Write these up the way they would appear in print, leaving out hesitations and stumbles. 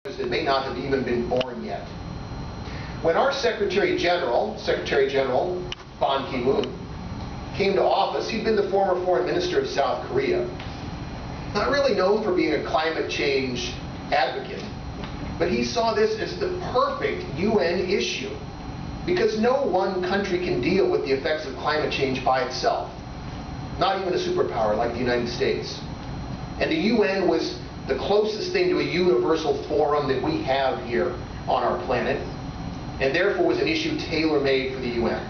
that may not have even been born yet. When our Secretary General Ban Ki-moon, came to office, he'd been the former foreign minister of South Korea. Not really known for being a climate change advocate, but he saw this as the perfect UN issue, because no one country can deal with the effects of climate change by itself, not even a superpower like the United States. And the UN was the closest thing to a universal forum that we have here on our planet, and therefore was an issue tailor-made for the UN.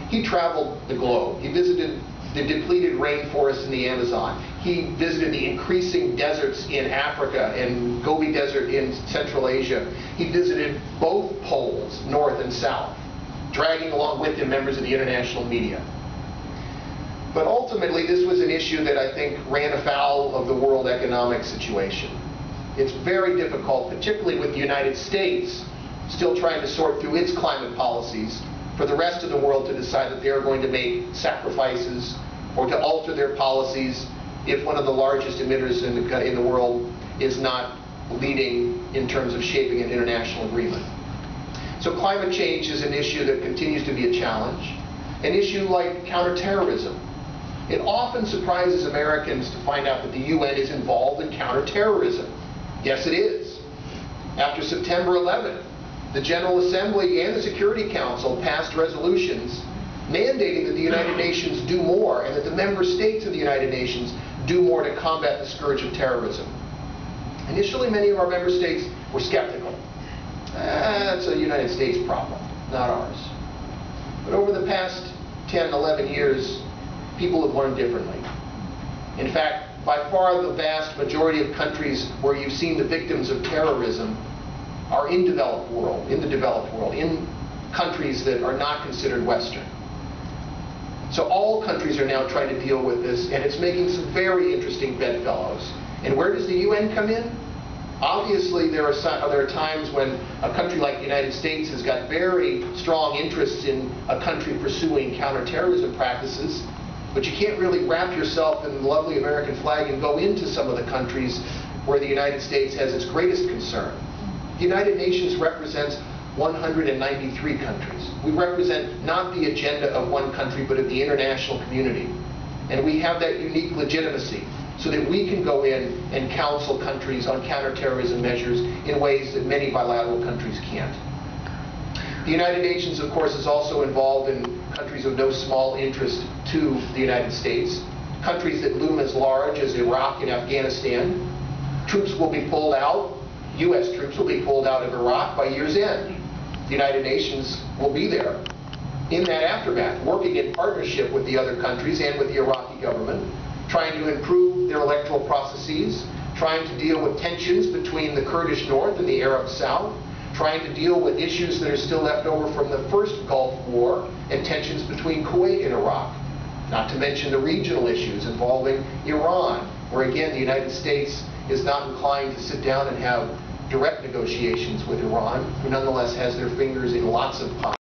He traveled the globe. He visited the depleted rainforests in the Amazon. He visited the increasing deserts in Africa and Gobi Desert in Central Asia. He visited both poles, north and south, dragging along with him members of the international media. But ultimately, this was an issue that I think ran afoul of the world economic situation. It's very difficult, particularly with the United States still trying to sort through its climate policies, for the rest of the world to decide that they're going to make sacrifices or to alter their policies if one of the largest emitters in the world is not leading in terms of shaping an international agreement. So climate change is an issue that continues to be a challenge. An issue like counterterrorism. It often surprises Americans to find out that the UN is involved in counterterrorism. Yes, it is. After September 11th, the General Assembly and the Security Council passed resolutions mandating that the United Nations do more and that the member states of the United Nations do more to combat the scourge of terrorism. Initially, many of our member states were skeptical. That's a United States problem, not ours. But over the past 10, 11 years, people have learned differently. In fact, by far the vast majority of countries where you've seen the victims of terrorism are in the developed world, in countries that are not considered Western. So all countries are now trying to deal with this, and it's making some very interesting bedfellows. And where does the UN come in? Obviously, there are times when a country like the United States has got very strong interests in a country pursuing counterterrorism practices, but you can't really wrap yourself in the lovely American flag and go into some of the countries where the United States has its greatest concern. The United Nations represents 193 countries. We represent not the agenda of one country, but of the international community. And we have that unique legitimacy so that we can go in and counsel countries on counterterrorism measures in ways that many bilateral countries can't. The United Nations, of course, is also involved in countries of no small interest to the United States, countries that loom as large as Iraq and Afghanistan. Troops will be pulled out. U.S. troops will be pulled out of Iraq by year's end. The United Nations will be there in that aftermath, working in partnership with the other countries and with the Iraqi government, trying to improve their electoral processes, trying to deal with tensions between the Kurdish North and the Arab South, trying to deal with issues that are still left over from the first Gulf War and tensions between Kuwait and Iraq. Not to mention the regional issues involving Iran, where again the United States is not inclined to sit down and have direct negotiations with Iran, who nonetheless has their fingers in lots of pies.